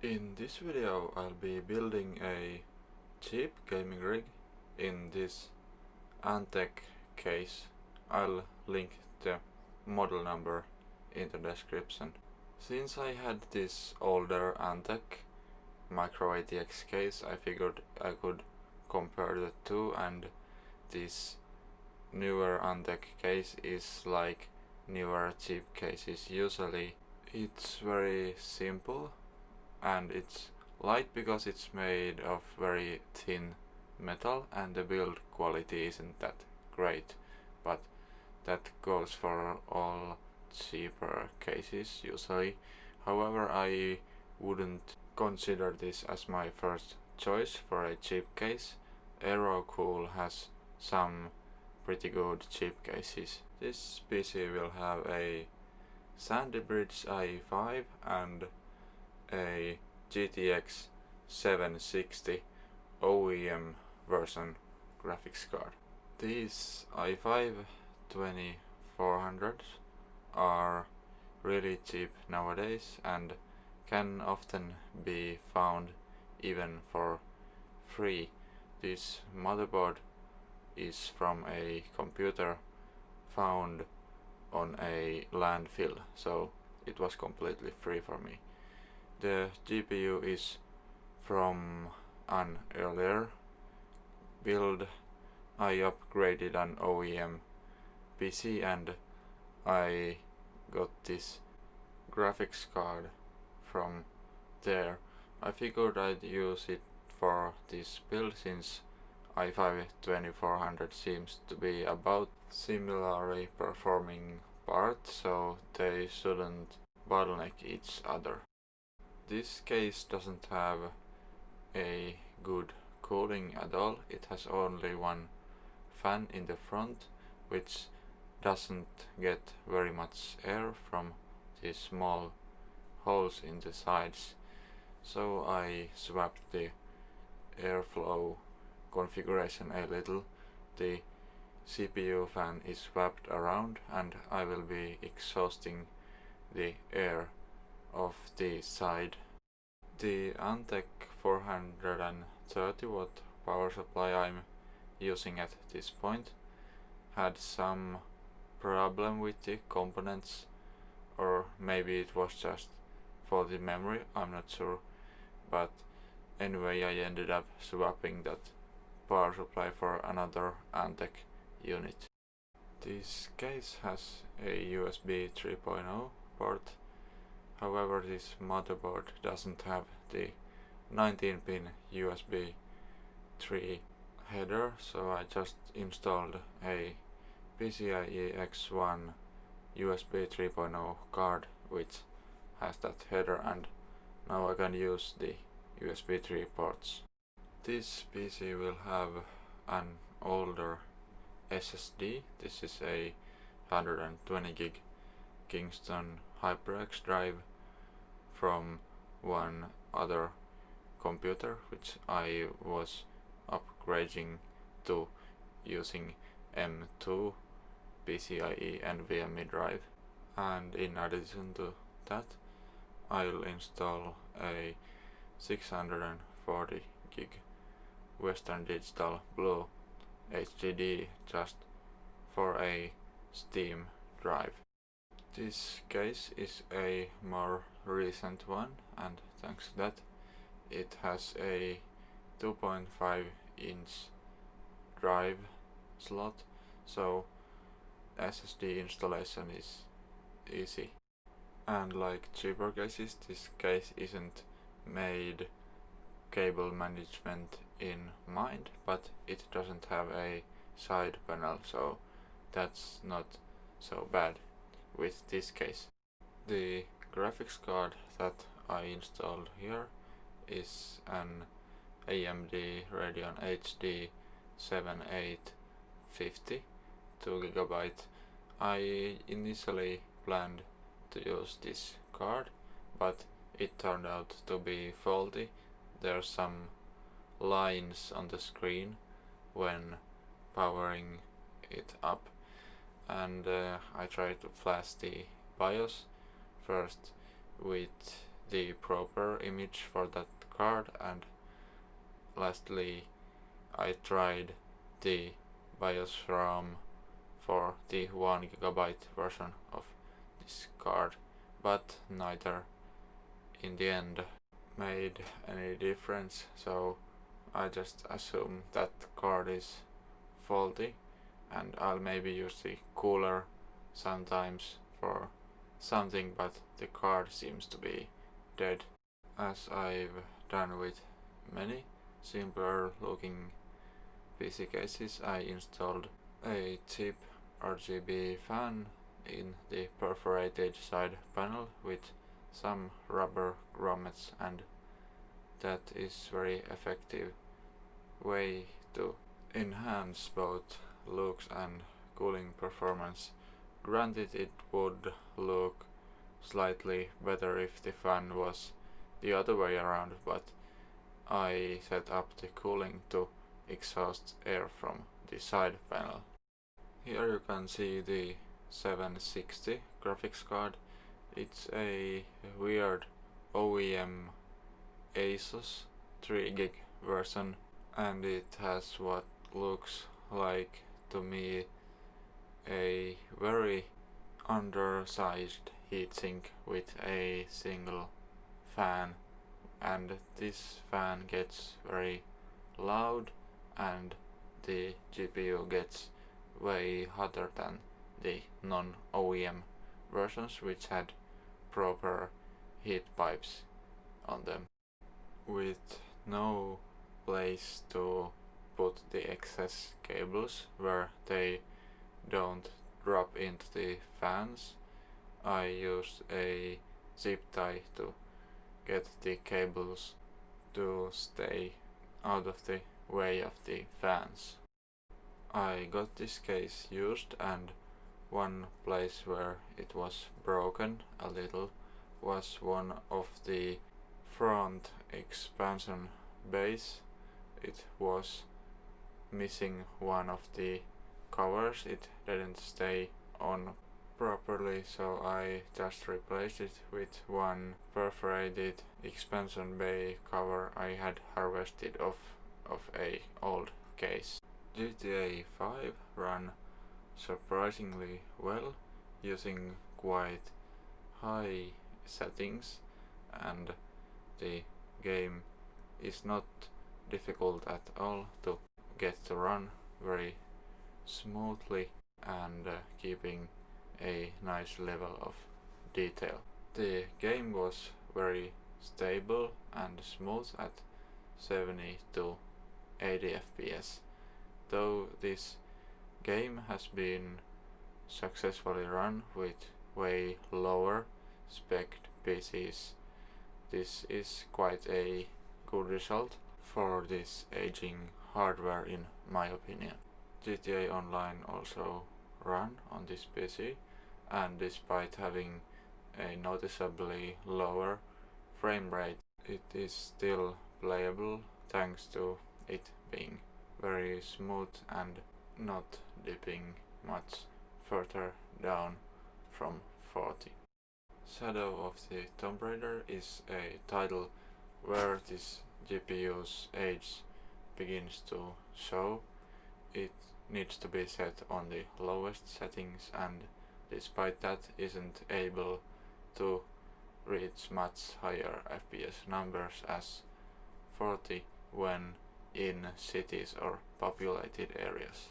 In this video I'll be building a cheap gaming rig in this Antec case. I'll link the model number in the description. Since I had this older Antec micro ATX case, I figured I could compare the two, and this newer Antec case is like newer cheap cases. Usually it's very simple and it's light because it's made of very thin metal and the build quality isn't that great, but that goes for all cheaper cases usually. However, I wouldn't consider this as my first choice for a cheap case. Aerocool has some pretty good cheap cases. This PC will have a Sandy Bridge i5 and a GTX760 OEM version graphics card. These i5-2400s are really cheap nowadays and can often be found even for free. This motherboard is from a computer found on a landfill, so it was completely free for me. The GPU is from an earlier build. I upgraded an OEM PC and I got this graphics card from there. I figured I'd use it for this build since i5-2400 seems to be about similarly performing parts, so they shouldn't bottleneck each other. This case doesn't have a good cooling at all. It has only one fan in the front, which doesn't get very much air from these small holes in the sides. So I swapped the airflow configuration a little. The CPU fan is swapped around and I will be exhausting the air of the side. The Antec 430 watt power supply I'm using at this point had some problem with the components, or maybe it was just for the memory, I'm not sure, but anyway I ended up swapping that power supply for another Antec unit. This case has a USB 3.0 port. However, this motherboard doesn't have the 19-pin USB 3 header, so I just installed a PCIe X1 USB 3.0 card which has that header, and now I can use the USB 3 ports. This PC will have an older SSD. This is a 120 gig Kingston HyperX drive from one other computer which I was upgrading to using M2 PCIe NVMe drive, and in addition to that I'll install a 640 gig Western Digital Blue HDD just for a Steam drive. This case is a more recent one, and thanks to that it has a 2.5-inch drive slot, so SSD installation is easy. And like cheaper cases, this case isn't made cable management in mind, but it doesn't have a side panel, so that's not so bad with this case. The graphics card that I installed here is an AMD Radeon HD 7850 2GB. I initially planned to use this card, but it turned out to be faulty. There's some lines on the screen when powering it up, and I tried to flash the BIOS first with the proper image for that card, and lastly I tried the BIOS ROM for the 1 GB version of this card, but neither in the end made any difference, so I just assume that card is faulty, and I'll maybe use the cooler sometimes for something, but the card seems to be dead. As I've done with many simpler looking PC cases, I installed a cheap RGB fan in the perforated side panel with some rubber grommets, and that is very effective way to enhance both looks and cooling performance. Granted, it would look slightly better if the fan was the other way around, but I set up the cooling to exhaust air from the side panel. Here you can see the 760 graphics card. It's a weird OEM Asus 3GB version, and it has what looks like to me a very undersized heatsink with a single fan, and this fan gets very loud and the GPU gets way hotter than the non-OEM versions, which had proper heat pipes on them. With no place to put the excess cables where they don't drop into the fans, I used a zip tie to get the cables to stay out of the way of the fans. I got this case used, and one place where it was broken a little was one of the front expansion bays. It was missing one of the covers, it didn't stay on properly, so I just replaced it with one perforated expansion bay cover I had harvested off of a old case. GTA 5 ran surprisingly well using quite high settings, and the game is not difficult at all to get to run very smoothly and keeping a nice level of detail. The game was very stable and smooth at 70 to 80 FPS. Though this game has been successfully run with way lower spec PCs, this is quite a good result for this aging hardware in my opinion. GTA Online also ran on this PC, and despite having a noticeably lower frame rate, it is still playable thanks to it being very smooth and not dipping much further down from 40. Shadow of the Tomb Raider is a title where this GPU's age begins to show. It needs to be set on the lowest settings, and despite that isn't able to reach much higher FPS numbers as 40 when in cities or populated areas.